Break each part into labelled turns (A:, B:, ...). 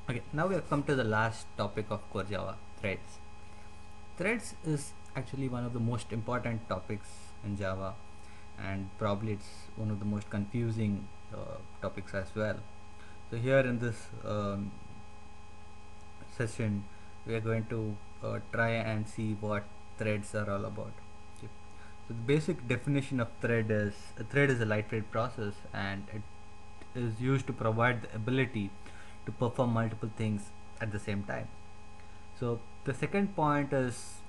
A: Okay, now we have come to the last topic of core Java, threads. Threads is actually one of the most important topics in Java, and probably it's one of the most confusing topics as well. So here in this session, we are going to try and see what threads are all about. Okay. So the basic definition of thread is a thread is a lightweight process, and it is used to provide the ability to perform multiple things at the same time. So the second point is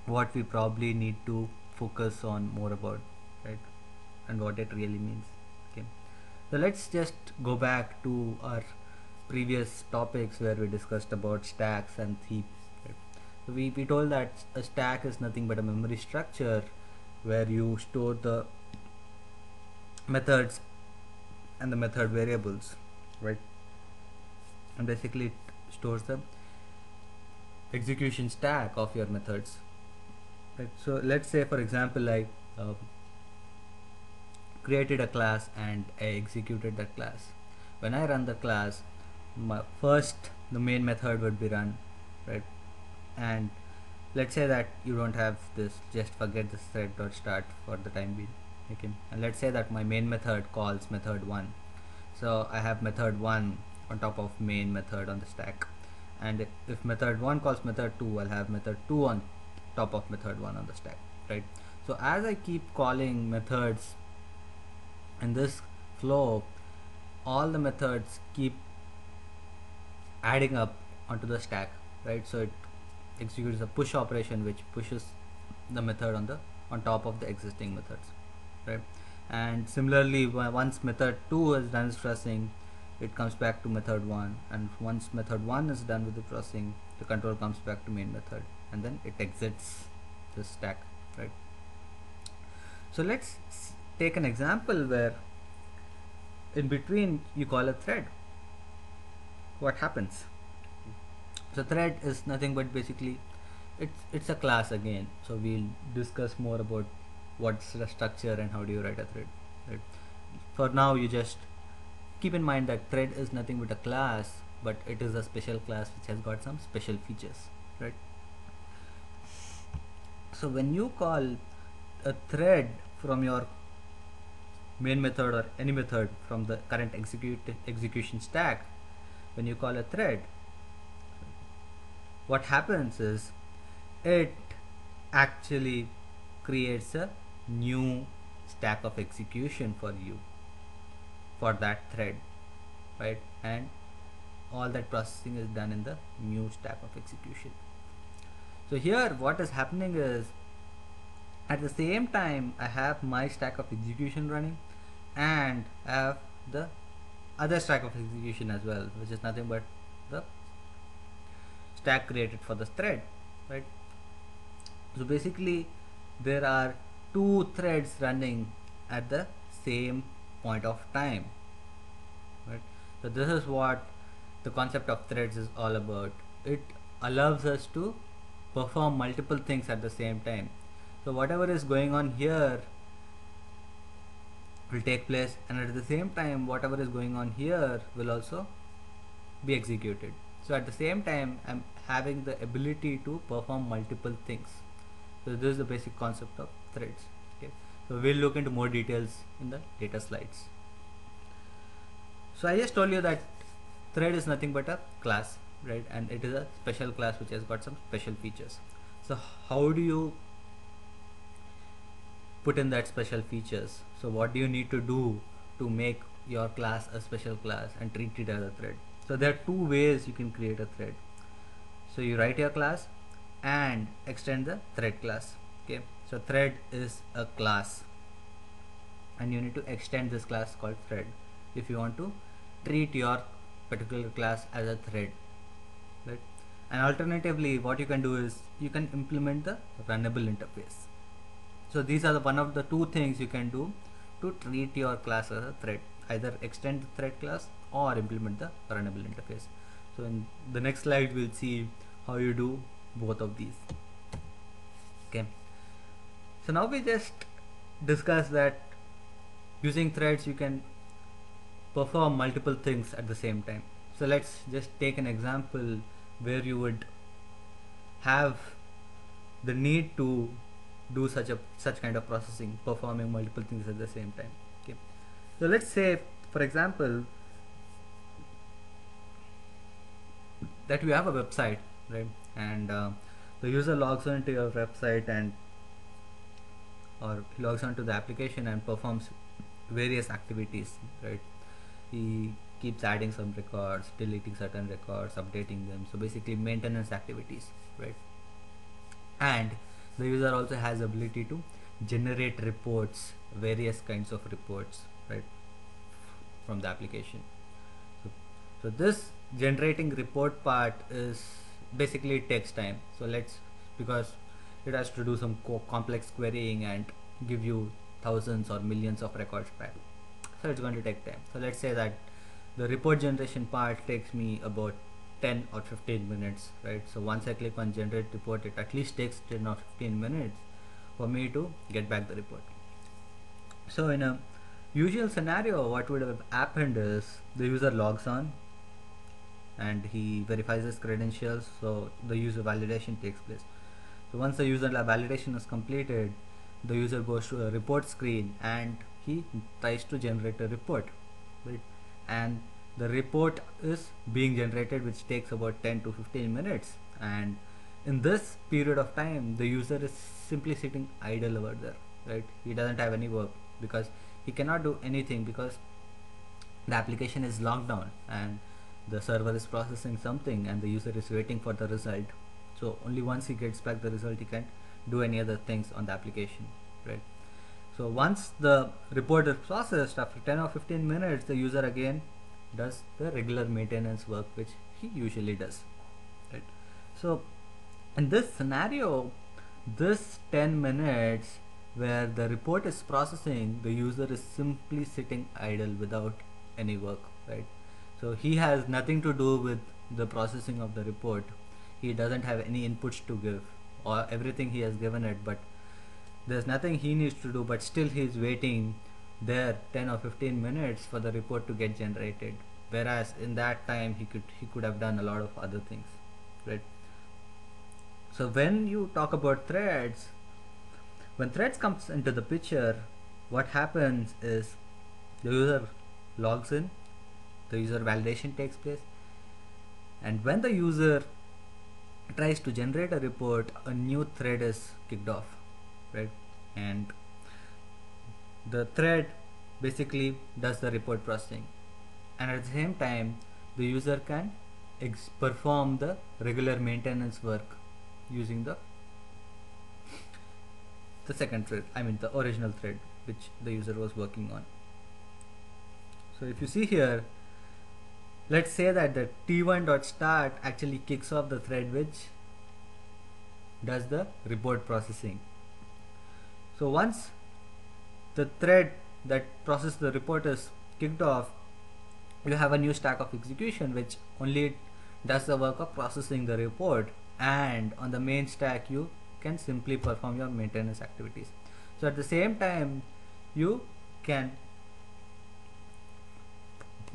A: what we probably need to focus on more about, right? And what it really means. Okay. So let's just go back to our previous topics where we discussed about stacks and heaps. Right? So we told that a stack is nothing but a memory structure where you store the methods and the method variables, right? And basically it stores the execution stack of your methods, right? So let's say, for example, I created a class and I executed that class. When I run the class, the main method would be run, right? And let's say that you don't have this, just forget this thread.start for the time being. Okay, and let's say that my main method calls method 1, so I have method 1 on top of main method on the stack, and if method 1 calls method 2, I'll have method 2 on top of method 1 on the stack, right? So as I keep calling methods in this flow, all the methods keep adding up onto the stack, right? So it executes a push operation which pushes the method on top of the existing methods, right? And similarly, once method 2 is done its processing, it comes back to method 1, and once method 1 is done with the processing, the control comes back to main method, and then it exits the stack, right? So let's take an example where in between you call a thread. What happens? So thread is nothing but basically it's a class again, so we'll discuss more about what's the structure and how do you write a thread, right? For now, you just keep in mind that thread is nothing but a class, but it is a special class which has got some special features, right? So when you call a thread from your main method or any method from the current execution stack, when you call a thread, what happens is it actually creates a new stack of execution for you for that thread, right? And all that processing is done in the new stack of execution. So here what is happening is, at the same time I have my stack of execution running, and I have the other stack of execution as well, which is nothing but the stack created for the thread, right? So basically there are two threads running at the same point of time, right? So this is what the concept of threads is all about. It allows us to perform multiple things at the same time. So whatever is going on here will take place, and at the same time whatever is going on here will also be executed. So at the same time I'm having the ability to perform multiple things. So this is the basic concept of threads. Okay, so we'll look into more details in the later slides. So I just told you that thread is nothing but a class, right? And it is a special class which has got some special features. So how do you put in that special features? So what do you need to do to make your class a special class and treat it as a thread? So there are two ways you can create a thread. So you write your class and extend the thread class. Okay, so thread is a class, and you need to extend this class called thread if you want to treat your particular class as a thread, right? And alternatively, what you can do is you can implement the runnable interface. So these are one of the two things you can do to treat your class as a thread: either extend the thread class or implement the runnable interface. So in the next slide we'll see how you do both of these. Okay, so now we just discussed that using threads you can perform multiple things at the same time. So let's just take an example where you would have the need to do such kind of processing, performing multiple things at the same time. Okay, so let's say, for example, that you have a website, right? And the user logs on to your website and or logs onto the application and performs various activities, right? He keeps adding some records, deleting certain records, updating them. So basically maintenance activities, right? And the user also has ability to generate reports, various kinds of reports, right, from the application. So this generating report part is basically it takes time. So let's, because it has to do some complex querying and give you thousands or millions of records back. So it's going to take time. So let's say that the report generation part takes me about 10 or 15 minutes, right? So once I click on generate report, it at least takes 10 or 15 minutes for me to get back the report. So in a usual scenario, what would have happened is the user logs on and he verifies his credentials, so the user validation takes place. So once the user validation is completed, the user goes to a report screen and he tries to generate a report, right? And the report is being generated, which takes about 10 to 15 minutes, and in this period of time the user is simply sitting idle over there, right? He doesn't have any work because he cannot do anything because the application is locked down and the server is processing something and the user is waiting for the result. So only once he gets back the result, he can do any other things on the application, right? So once the report is processed, after 10 or 15 minutes, the user again does the regular maintenance work which he usually does, right? So in this scenario, this 10 minutes where the report is processing, the user is simply sitting idle without any work, right? So he has nothing to do with the processing of the report. He doesn't have any inputs to give, or everything he has given it, but there's nothing he needs to do, but still he's waiting there 10 or 15 minutes for the report to get generated, whereas in that time he could have done a lot of other things, right? So when you talk about threads, when threads comes into the picture, what happens is the user logs in, the user validation takes place, and when the user tries to generate a report, a new thread is kicked off, right? And the thread basically does the report processing, and at the same time the user can perform the regular maintenance work using the second thread, I mean the original thread which the user was working on. So if you see here, let's say that the t1.start actually kicks off the thread which does the report processing. So once the thread that processes the report is kicked off, you have a new stack of execution which only does the work of processing the report, and on the main stack you can simply perform your maintenance activities. So at the same time you can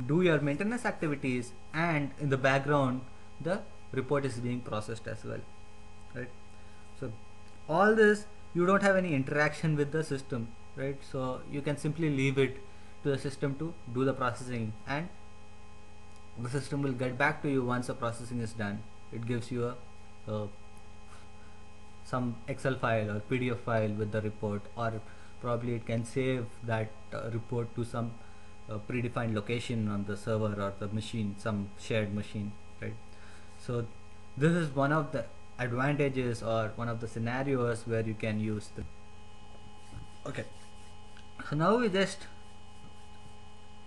A: do your maintenance activities, and in the background the report is being processed as well, right? So all this, you don't have any interaction with the system, right? So you can simply leave it to the system to do the processing, and the system will get back to you once the processing is done. It gives you a some Excel file or PDF file with the report, or probably it can save that report to some predefined location on the server or the machine, some shared machine, right? So this is one of the advantages or one of the scenarios where you can use the okay. So now we just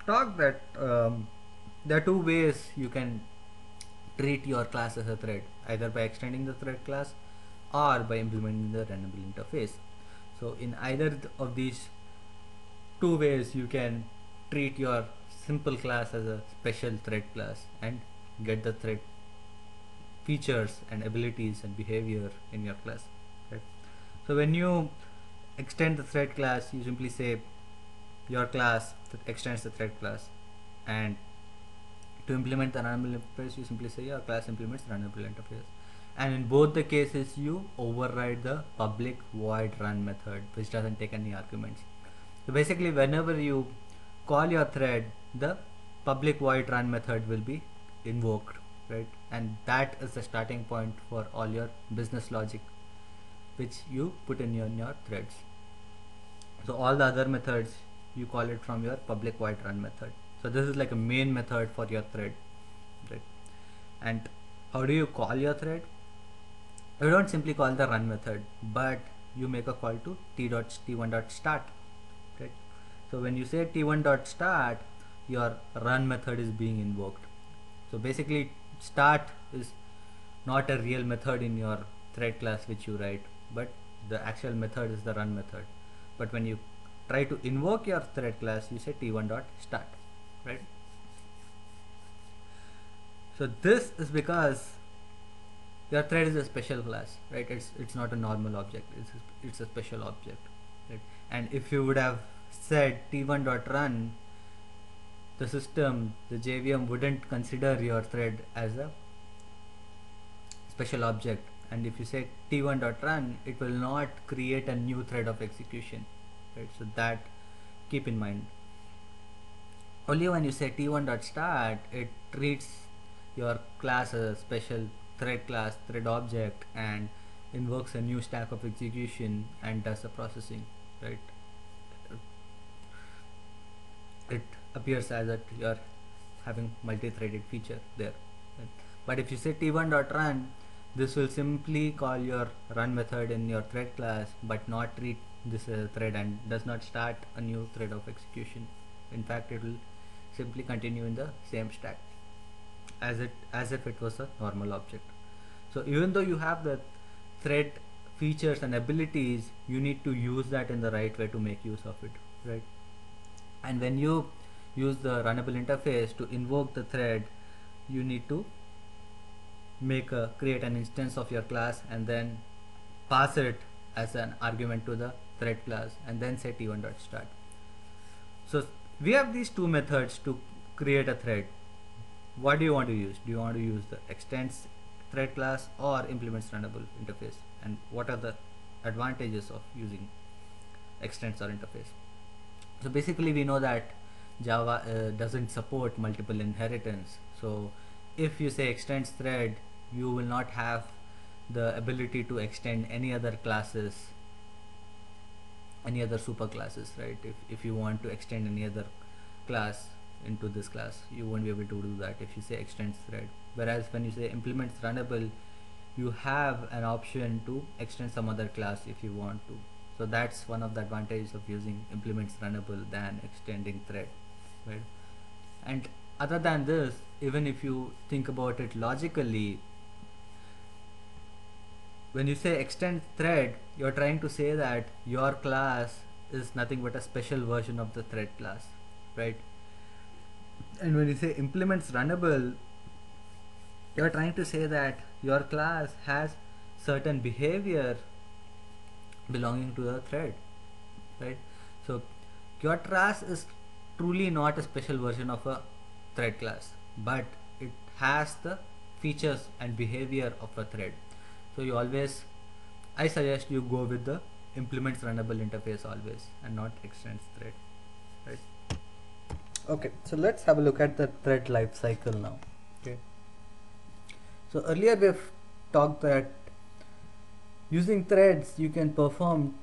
A: talk that there are two ways you can treat your class as a thread, either by extending the thread class or by implementing the runnable interface. So in either of these two ways you can treat your simple class as a special thread class and get the thread features and abilities and behavior in your class, right? So when you extend the thread class, you simply say your class that extends the thread class, and To implement the runnable interface, you simply say your class implements runnable interface, and in both the cases you override the public void run method, which doesn't take any arguments. So basically, whenever you call your thread, the public void run method will be invoked, right? And that is the starting point for all your business logic which you put in your threads. So all the other methods you call it from your public void run method. So this is like a main method for your thread, right? And how do you call your thread? You don't simply call the run method, but you make a call to t1.start, right? So when you say t1.start, your run method is being invoked. So basically start is not a real method in your thread class which you write, but the actual method is the run method. But when you try to invoke your thread class, you say t1.start, right? So this is because your thread is a special class, right? It's not a normal object, it's a special object, right? And if you would have said t1.run, the system, the JVM wouldn't consider your thread as a special object, and if you say t1.run, it will not create a new thread of execution, right? So that keep in mind. Only when you say t1.start, it treats your class as a special thread class, thread object, and invokes a new stack of execution and does the processing, right? It appears as that you're having multi-threaded feature there, right? But if you say t1.run, this will simply call your run method in your thread class, but not treat this as a thread and does not start a new thread of execution. In fact, it will simply continue in the same stack as if it was a normal object. So even though you have the thread features and abilities, you need to use that in the right way to make use of it, right? And when you use the runnable interface to invoke the thread, you need to create an instance of your class and then pass it as an argument to the thread class and then say t1.start. So we have these two methods to create a thread. What do you want to use? Do you want to use the extends thread class or implements runnable interface? And what are the advantages of using extends or interface? So basically we know that Java doesn't support multiple inheritance. So if you say extends thread, you will not have the ability to extend any other classes, any other super classes, right? If you want to extend any other class into this class, you won't be able to do that if you say extends thread. Whereas when you say implements runnable, you have an option to extend some other class if you want to. So that's one of the advantages of using implements runnable than extending thread, right? And other than this, even if you think about it logically, when you say extend thread, you're trying to say that your class is nothing but a special version of the thread class, right? And when you say implements runnable, you're trying to say that your class has certain behavior belonging to the thread, right? So your class is truly not a special version of a thread class, but it has the features and behavior of a thread. So you always, I suggest you go with the implements runnable interface always and not extends thread, right? Okay, so let's have a look at the thread lifecycle now. Okay, so earlier we've talked that using threads you can perform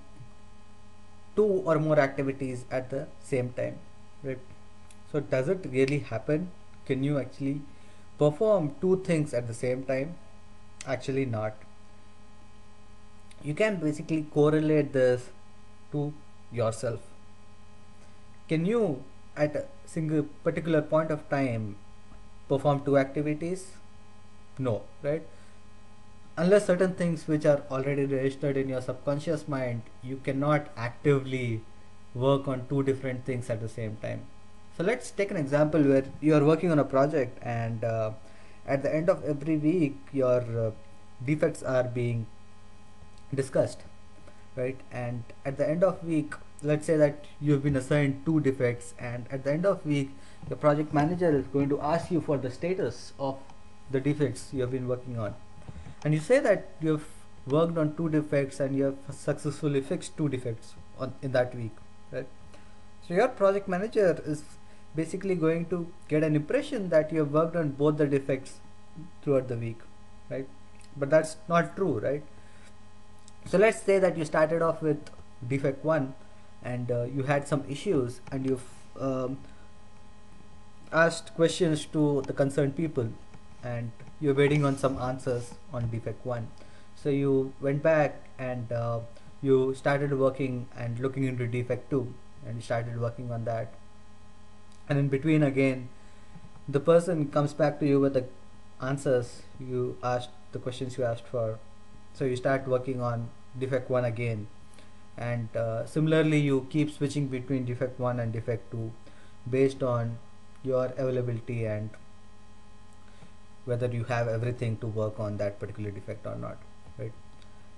A: two or more activities at the same time, right? So does it really happen? Can you actually perform two things at the same time? Actually not. You can basically correlate this to yourself. Can you at a single particular point of time perform two activities? No, right? Unless certain things which are already registered in your subconscious mind, you cannot actively work on two different things at the same time. So let's take an example where you are working on a project and at the end of every week your defects are being discussed, right? And at the end of week let's say that you've been assigned 2 defects, and at the end of week the project manager is going to ask you for the status of the defects you have been working on, and you say that you've worked on 2 defects and you have successfully fixed 2 defects in that week, right? So your project manager is basically going to get an impression that you have worked on both the defects throughout the week, right? But that's not true, right? So let's say that you started off with defect 1, and you had some issues, and you've asked questions to the concerned people, and you're waiting on some answers on defect 1. So you went back and you started working and looking into defect 2, and you started working on that, and in between again the person comes back to you with the answers you asked, the questions you asked for. So you start working on defect 1 again, and similarly you keep switching between defect 1 and defect 2 based on your availability and whether you have everything to work on that particular defect or not, right?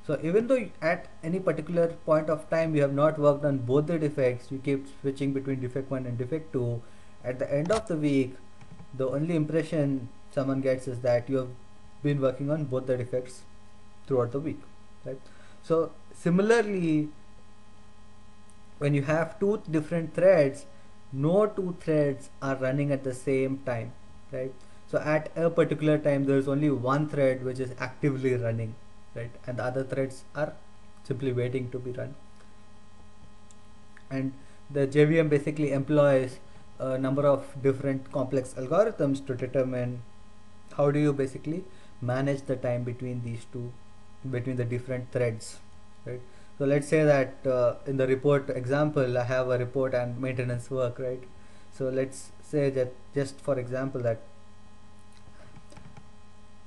A: So even though at any particular point of time you have not worked on both the defects, you keep switching between defect 1 and defect 2, at the end of the week the only impression someone gets is that you have been working on both the defects throughout the week, right? So similarly, when you have 2 different threads, no 2 threads are running at the same time, right? So at a particular time there is only one thread which is actively running, right? And the other threads are simply waiting to be run. And the JVM basically employs a number of different complex algorithms to determine how do you basically manage the time between between the different threads, right? So let's say that in the report example I have a report and maintenance work, right? So let's say that, just for example, that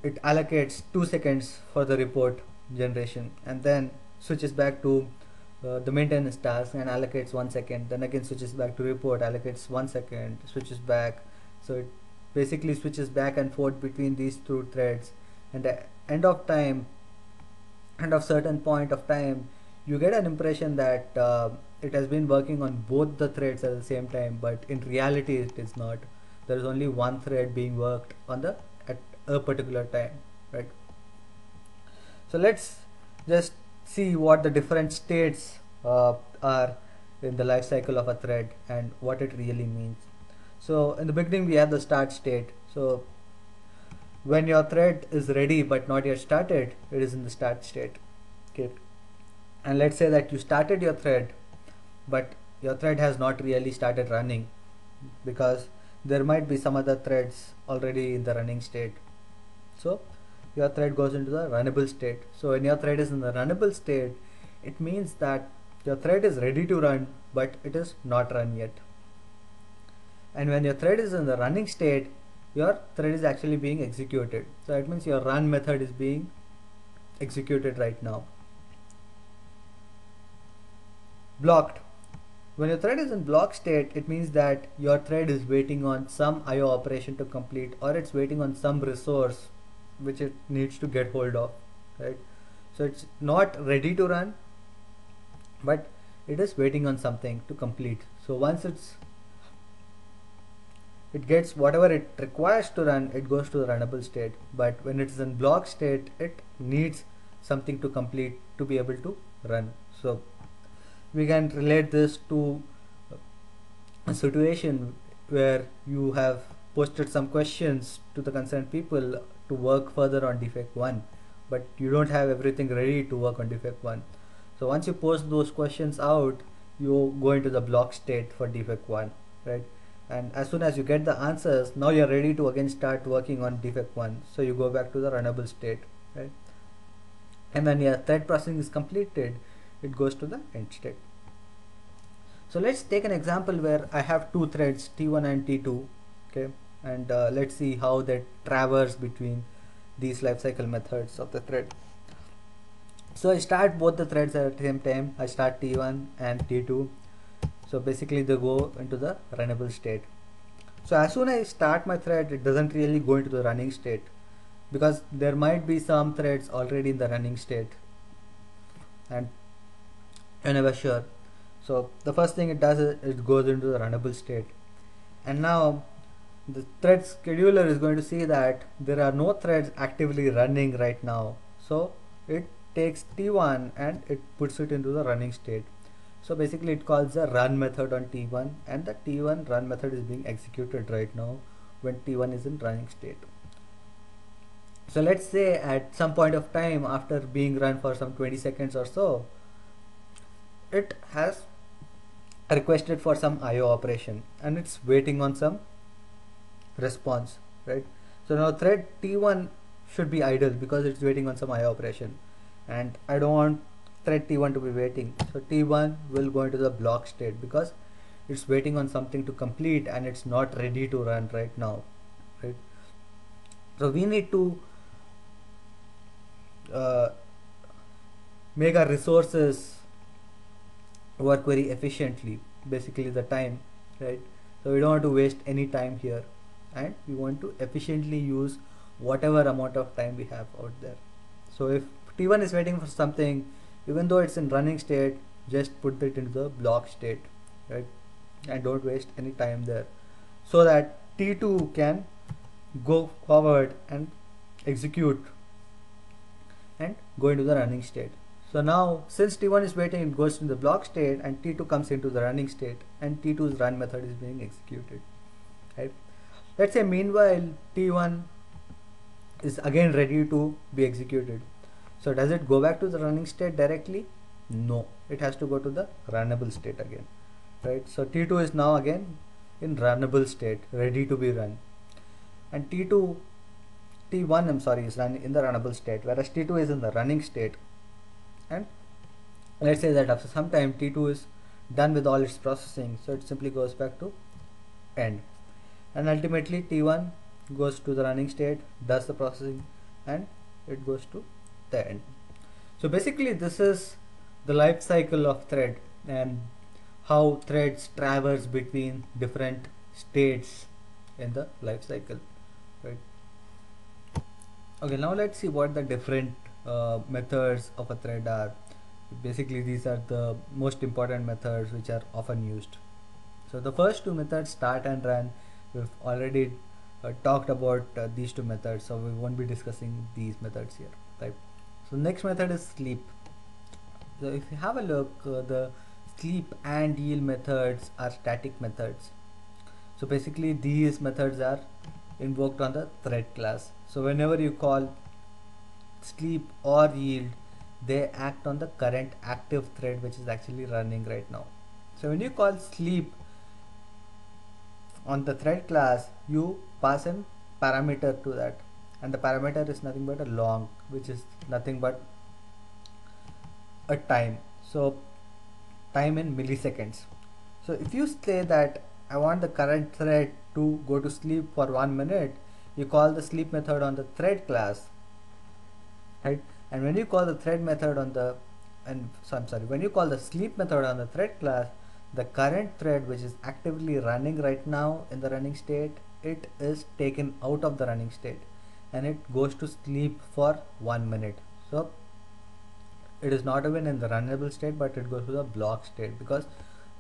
A: it allocates 2 seconds for the report generation, and then switches back to the maintenance task and allocates 1 second, then again switches back to report, allocates 1 second, switches back. So it basically switches back and forth between these 2 threads, and at end of certain point of time you get an impression that it has been working on both the threads at the same time, but in reality it is not. There is only one thread being worked on at a particular time, right? So let's just see what the different states are in the life cycle of a thread and what it really means. So in the beginning we have the start state. So when your thread is ready but not yet started, it is in the start state, okay? And let's say that you started your thread, but your thread has not really started running because there might be some other threads already in the running state. So your thread goes into the runnable state. So when your thread is in the runnable state, it means that your thread is ready to run, but it is not run yet. And when your thread is in the running state, your thread is actually being executed. So it means your run method is being executed right now. Blocked. When your thread is in block state, it means that your thread is waiting on some IO operation to complete, or it's waiting on some resource which it needs to get hold of, right? So it's not ready to run, but it is waiting on something to complete. So once it gets whatever it requires to run, it goes to the runnable state. But when it's in block state, it needs something to complete to be able to run. So we can relate this to a situation where you have posted some questions to the concerned people to work further on defect 1, but you don't have everything ready to work on defect 1. So once you post those questions out, you go into the block state for defect 1, right? And as soon as you get the answers, now you're ready to again start working on defect 1. So you go back to the runnable state, right? And when your thread processing is completed, it goes to the end state. So let's take an example where I have 2 threads, T1 and T2, okay? And let's see how they traverse between these lifecycle methods of the thread. So I start both the threads at the same time. I start T1 and T2. So basically they go into the runnable state. So as soon as I start my thread, it doesn't really go into the running state because there might be some threads already in the running state and you're never sure. So the first thing it does is it goes into the runnable state, and now the thread scheduler is going to see that there are no threads actively running right now, so it takes T1 and it puts it into the running state. So basically it calls the run method on T1, and the T1 run method is being executed right now when T1 is in running state. So let's say at some point of time after being run for some 20 seconds or so, it has requested for some IO operation and it's waiting on some response, right? So now thread T1 should be idle because it's waiting on some IO operation, and I don't want thread T1 to be waiting. So T1 will go into the block state because it's waiting on something to complete and it's not ready to run right now, right? So we need to make our resources work very efficiently, basically the time, right? So we don't want to waste any time here, and we want to efficiently use whatever amount of time we have out there. So if T1 is waiting for something, even though it's in running state, just put it into the block state, right? And don't waste any time there, so that T2 can go forward and execute and go into the running state. So now since T1 is waiting, it goes to the block state and T2 comes into the running state and T2's run method is being executed, right? Let's say meanwhile T1 is again ready to be executed. So does it go back to the running state directly? No, it has to go to the runnable state again, right? So T2 is now again in runnable state, ready to be run, and T1 is in the runnable state, whereas T2 is in the running state. And let's say that after some time T2 is done with all its processing, so it simply goes back to end, and ultimately T1 goes to the running state, does the processing, and it goes to the end. So basically this is the life cycle of thread and how threads traverse between different states in the life cycle, right? Okay, now let's see what the different methods of a thread are. Basically these are the most important methods which are often used. So the first two methods, start and run, we've already talked about these two methods, so we won't be discussing these methods here, right? So next method is sleep. So if you have a look, the sleep and yield methods are static methods. So basically these methods are invoked on the thread class. So whenever you call sleep or yield, they act on the current active thread which is actually running right now. So when you call sleep on the thread class, you pass in parameter to that, and the parameter is nothing but a long, which is nothing but a time. So time in milliseconds. So if you say that I want the current thread to go to sleep for 1 minute, you call the sleep method on the thread class, right? And when you call the thread method on the when you call the sleep method on the thread class, the current thread which is actively running right now in the running state, it is taken out of the running state and it goes to sleep for 1 minute. So it is not even in the runnable state, but it goes to the block state because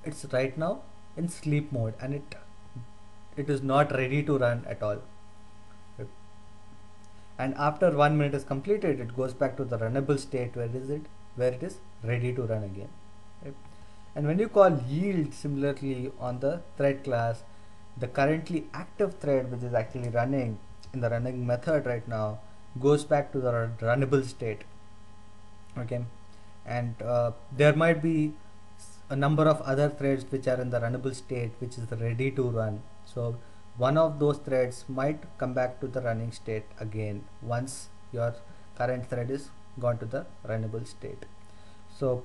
A: it's right now in sleep mode and it is not ready to run at all. And after 1 minute is completed, it goes back to the runnable state where it is ready to run again, right? And when you call yield similarly on the thread class, the currently active thread which is actually running in the running method right now goes back to the runnable state, okay? And there might be a number of other threads which are in the runnable state which is ready to run. So one of those threads might come back to the running state again once your current thread is gone to the runnable state. So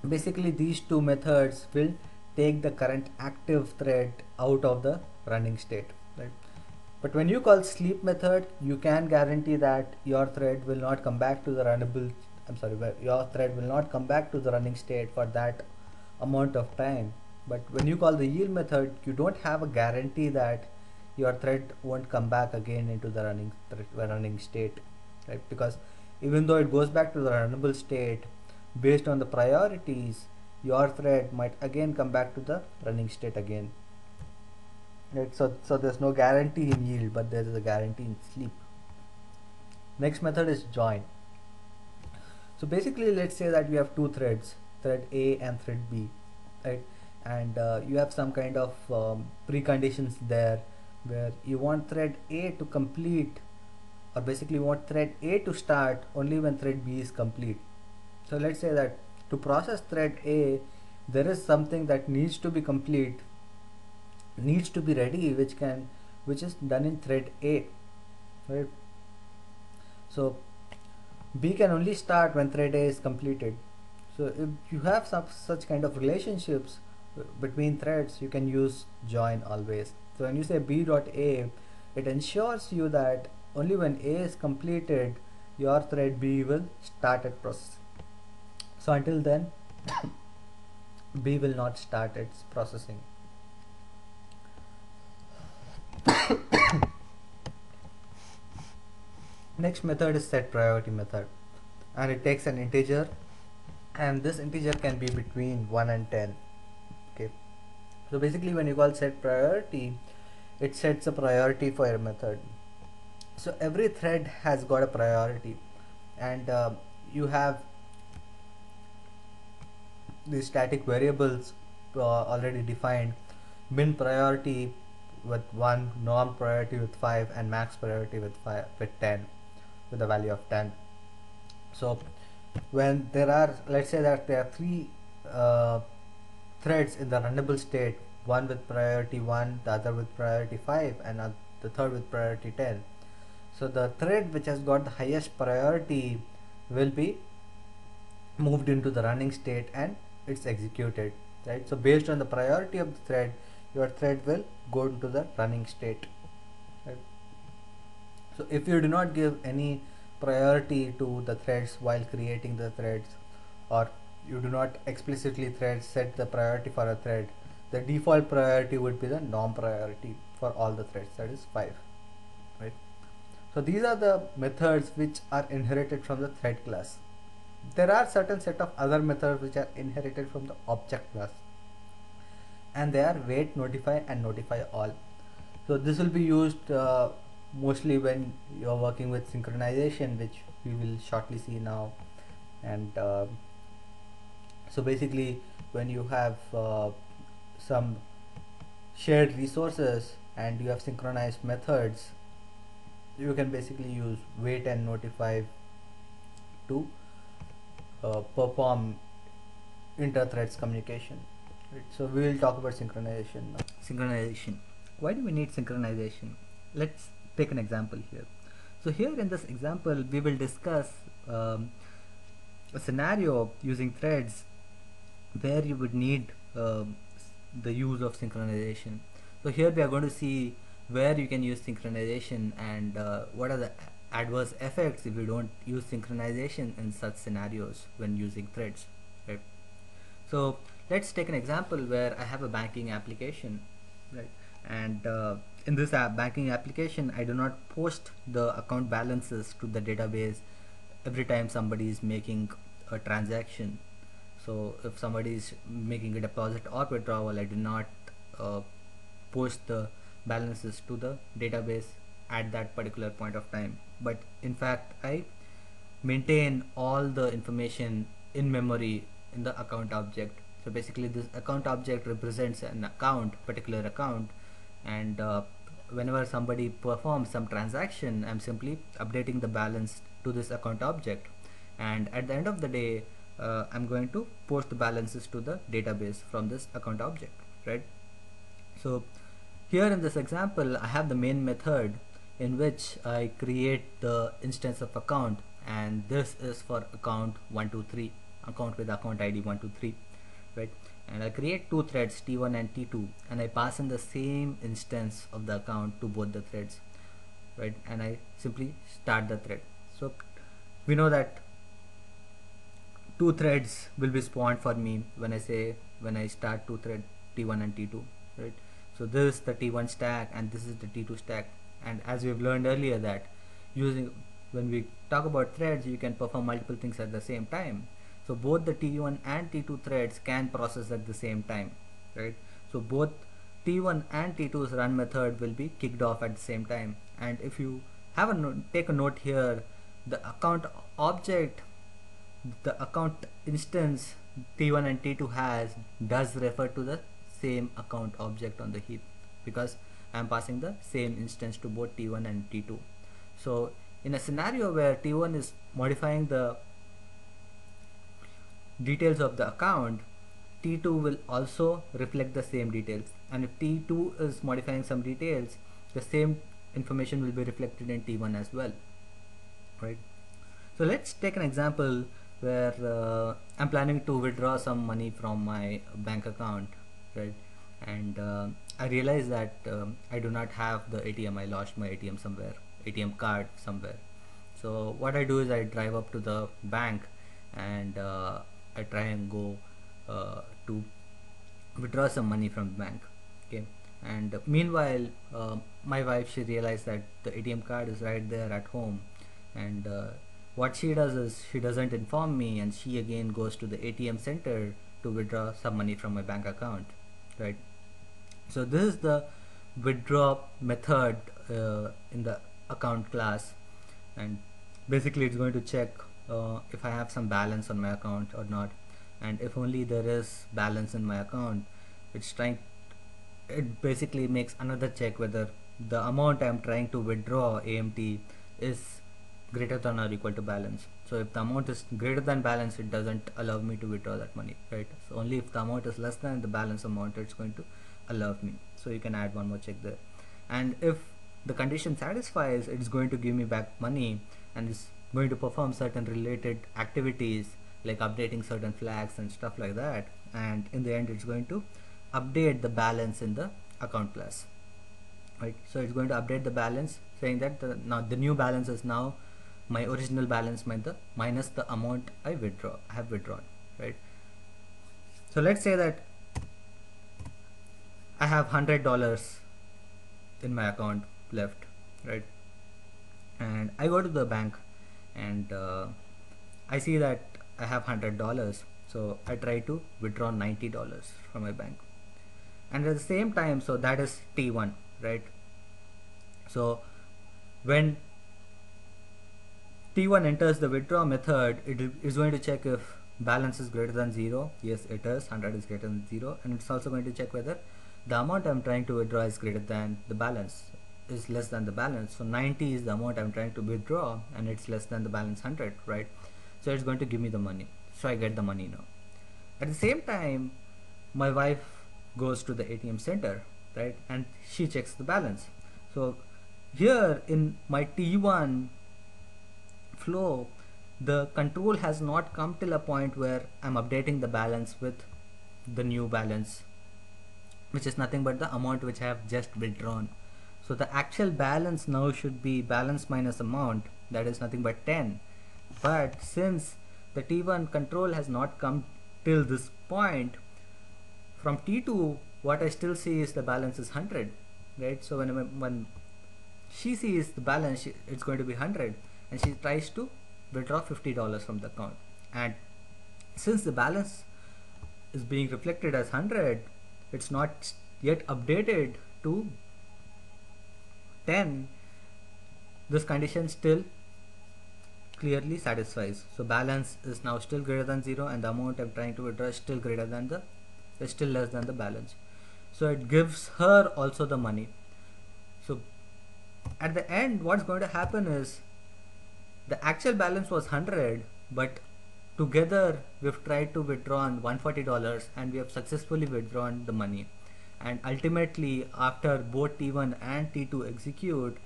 A: basically these two methods will take the current active thread out of the running state, right? But when you call sleep method, you can guarantee that your thread will not come back to the your thread will not come back to the running state for that amount of time. But when you call the yield method, you don't have a guarantee that your thread won't come back again into the running state, right? Because even though it goes back to the runnable state, based on the priorities, your thread might again come back to the running state again. Right? So there's no guarantee in yield, but there is a guarantee in sleep. Next method is join. So basically, let's say that you have two threads, thread A and thread B, right? And you have some kind of preconditions there where you want thread A to complete, or basically you want thread A to start only when thread B is complete. So let's say that to process thread A, there is something that needs to be complete, needs to be ready, which is done in thread A, right? So B can only start when thread A is completed. So if you have some such kind of relationships between threads, you can use join always. So when you say B dot A, it ensures you that only when A is completed, your thread B will start its process. So until then, B will not start its processing. Next method is set priority method, and it takes an integer, and this integer can be between 1 and 10. Okay, so basically when you call set priority, it sets a priority for your method. So every thread has got a priority, and you have the static variables already defined: min priority with 1, norm priority with 5, and max priority with 10, with a value of 10. So when there are, let's say that there are three threads in the runnable state, one with priority 1, the other with priority 5, and the third with priority 10. So the thread which has got the highest priority will be moved into the running state and it's executed, right? So based on the priority of the thread, your thread will go into the running state, right? So if you do not give any priority to the threads while creating the threads, or you do not explicitly set the priority for a thread, the default priority would be the norm priority for all the threads, that is 5, right? So these are the methods which are inherited from the thread class. There are certain set of other methods which are inherited from the object class, and they are wait, notify, and notify all. So this will be used mostly when you are working with synchronization, which we will shortly see now. And so basically when you have some shared resources and you have synchronized methods, you can basically use wait and notify to perform inter-threads communication. Right. So we will talk about synchronization now. Synchronization. Why do we need synchronization? Let's take an example here. So here in this example, we will discuss a scenario using threads where you would need the use of synchronization. So here we are going to see where you can use synchronization and what are the adverse effects if you don't use synchronization in such scenarios when using threads, right? So let's take an example where I have a banking application, right? And in this banking application, I do not post the account balances to the database every time somebody is making a transaction. So if somebody is making a deposit or withdrawal, I do not post the balances to the database at that particular point of time, but in fact I maintain all the information in memory in the account object. So basically this account object represents an account, particular account, and whenever somebody performs some transaction, I'm simply updating the balance to this account object, and at the end of the day I'm going to post the balances to the database from this account object, right? So here in this example, I have the main method in which I create the instance of account, and this is for account 123, account with account ID 123, right? And I create two threads, T1 and T2, and I pass in the same instance of the account to both the threads, right? And I simply start the thread. So we know that two threads will be spawned for me when I start two thread T1 and T2, right? So this is the T1 stack and this is the T2 stack. And as we have learned earlier that when we talk about threads, you can perform multiple things at the same time. So both the T1 and T2 threads can process at the same time, right? So both T1 and T2's run method will be kicked off at the same time. And if you have take a note here, the account object, the account instance T1 and T2 has does refer to the same account object on the heap, because I am passing the same instance to both T1 and T2. So in a scenario where T1 is modifying the details of the account, T2 will also reflect the same details, and if T2 is modifying some details, the same information will be reflected in T1 as well, right? So let's take an example where I'm planning to withdraw some money from my bank account, right? And I realize that I do not have the ATM. I lost my ATM somewhere, ATM card somewhere. So what I do is I drive up to the bank and I try and go to withdraw some money from the bank. Okay, and meanwhile my wife, she realized that the ATM card is right there at home, and what she does is she doesn't inform me, and she again goes to the ATM center to withdraw some money from my bank account, right? So this is the withdraw method in the account class, and basically it's going to check if I have some balance on my account or not, and if only there is balance in my account, it basically makes another check whether the amount I'm trying to withdraw AMT is greater than or equal to balance. So if the amount is greater than balance, it doesn't allow me to withdraw that money, right? So only if the amount is less than the balance amount, it's going to allow me. So you can add one more check there, and if the condition satisfies, it's going to give me back money, and it's going to perform certain related activities like updating certain flags and stuff like that, and in the end it's going to update the balance in the account class, right? So it's going to update the balance, saying that now the new balance is now my original balance minus the amount I have withdrawn, right? So let's say that I have $100 in my account left, right? And I go to the bank and I see that I have $100, so I try to withdraw $90 from my bank, and at the same time, so that is T1, right? So when T1 enters the withdraw method, it is going to check if balance is greater than 0. Yes, it is. 100 is greater than 0, and it's also going to check whether the amount I'm trying to withdraw is greater than the balance, is less than the balance. So 90 is the amount I'm trying to withdraw, and it's less than the balance 100, right? So it's going to give me the money, so I get the money now. At the same time, my wife goes to the ATM center, right, and she checks the balance. So here in my T1 flow, the control has not come till a point where I'm updating the balance with the new balance, which is nothing but the amount which I have just withdrawn. So the actual balance now should be balance minus amount, that is nothing but 10. But since the T1 control has not come till this point, from T2 what I still see is the balance is 100, right? So when she sees the balance, it's going to be 100, and she tries to withdraw $50 from the account, and since the balance is being reflected as 100, it's not yet updated to 10. This condition still clearly satisfies. So balance is now still greater than 0, and the amount I'm trying to withdraw is still still less than the balance. So it gives her also the money. So at the end, what's going to happen is the actual balance was 100, but together we've tried to withdraw $140, and we have successfully withdrawn the money. And ultimately, after both T1 and T2 execute,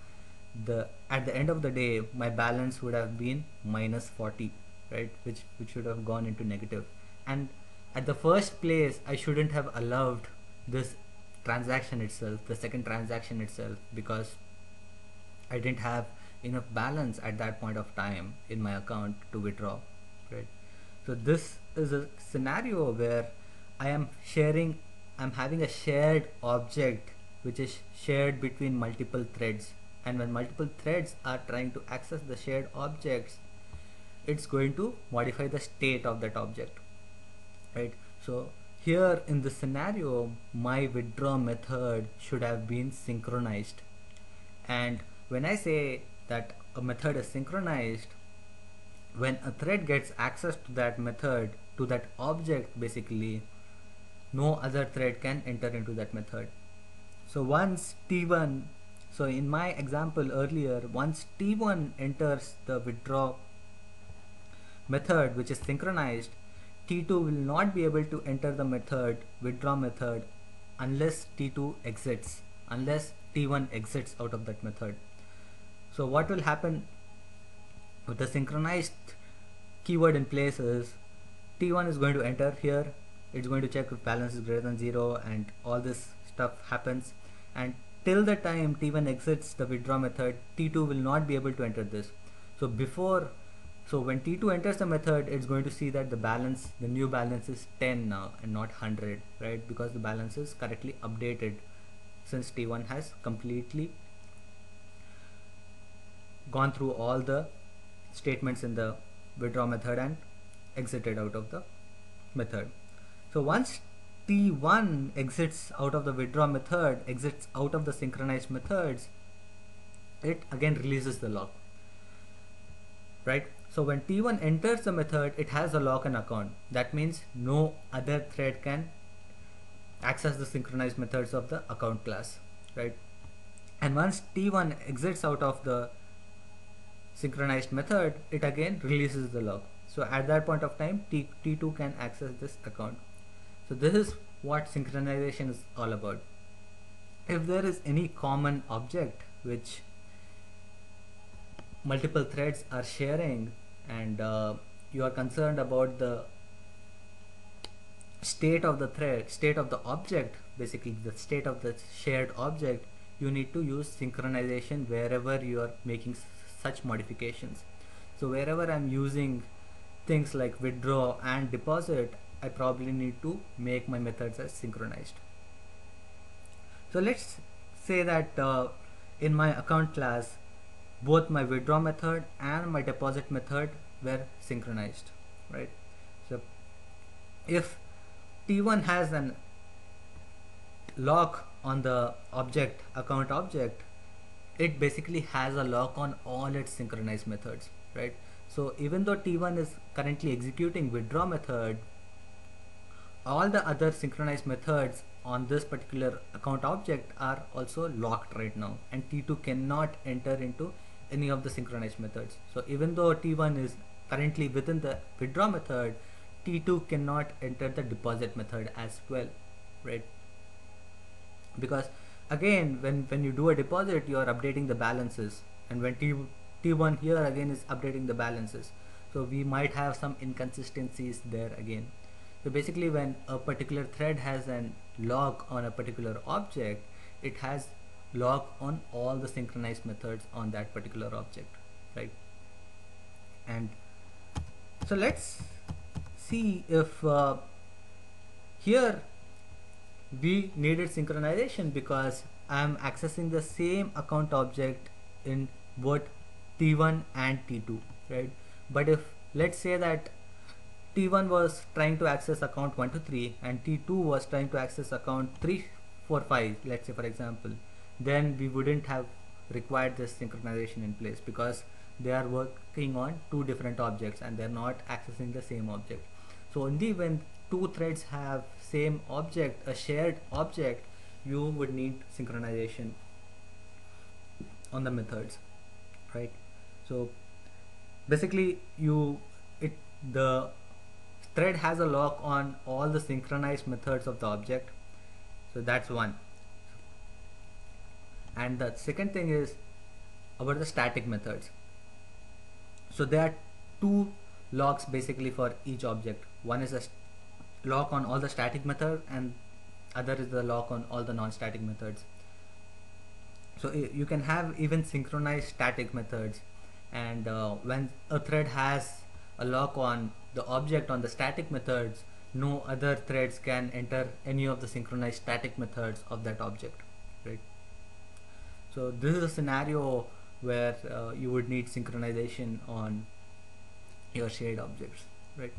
A: at the end of the day, my balance would have been minus 40, right, which should have gone into negative. And at the first place, I shouldn't have allowed this transaction itself, the second transaction itself, because I didn't have enough balance at that point of time in my account to withdraw, right? So this is a scenario where I'm having a shared object which is shared between multiple threads, and when multiple threads are trying to access the shared objects, it's going to modify the state of that object, right? So here in this scenario, my withdraw method should have been synchronized. And when I say that a method is synchronized, when a thread gets access to that method, to that object, basically no other thread can enter into that method. So once T1, so in my example earlier, once T1 enters the withdraw method which is synchronized, T2 will not be able to enter the method, withdraw method, unless T2 exits, unless T1 exits out of that method. So what will happen with the synchronized keyword in place is T1 is going to enter here, it's going to check if balance is greater than 0 and all this stuff happens, and till the time T1 exits the withdraw method, T2 will not be able to enter this. So when T2 enters the method, it's going to see that the new balance is 10 now and not 100, right? Because the balance is correctly updated since T1 has completely gone through all the statements in the withdraw method and exited out of the method. So once T1 exits out of the withdraw method, exits out of the synchronized methods, it again releases the lock, right? So when T1 enters the method, it has a lock and account. That means no other thread can access the synchronized methods of the account class, right? And once T1 exits out of the synchronized method, it again releases the lock. So at that point of time, T2 can access this account. So this is what synchronization is all about. If there is any common object which multiple threads are sharing, and you are concerned about the state of the thread, state of the object, basically the state of the shared object, you need to use synchronization wherever you are making such modifications. So wherever I'm using things like withdraw and deposit, I probably need to make my methods as synchronized. So let's say that in my account class, both my withdraw method and my deposit method were synchronized, right? So if T1 has an lock on the object, account object, it basically has a lock on all its synchronized methods, right? So even though T1 is currently executing withdraw method, all the other synchronized methods on this particular account object are also locked right now, and T2 cannot enter into any of the synchronized methods. So even though T1 is currently within the withdraw method, T2 cannot enter the deposit method as well, right? Because again, when you do a deposit, you are updating the balances, and when T1 here again is updating the balances. So we might have some inconsistencies there again. So basically, when a particular thread has an lock on a particular object, it has lock on all the synchronized methods on that particular object, right? And so let's see if here we needed synchronization because I'm accessing the same account object in both T1 and T2, right? But if let's say that T1 was trying to access account 1 to 3 and T2 was trying to access account 3, 4, 5, let's say for example, then we wouldn't have required this synchronization in place because they are working on two different objects and they're not accessing the same object. So only when two threads have same object, a shared object, you would need synchronization on the methods, right? So basically the thread has a lock on all the synchronized methods of the object. So that's one. And the second thing is about the static methods. So there are two locks basically for each object. One is a lock on all the static methods and other is the lock on all the non-static methods. So you can have even synchronized static methods, and when a thread has a lock on the object on the static methods, no other threads can enter any of the synchronized static methods of that object, right? So this is a scenario where you would need synchronization on your shared objects, right?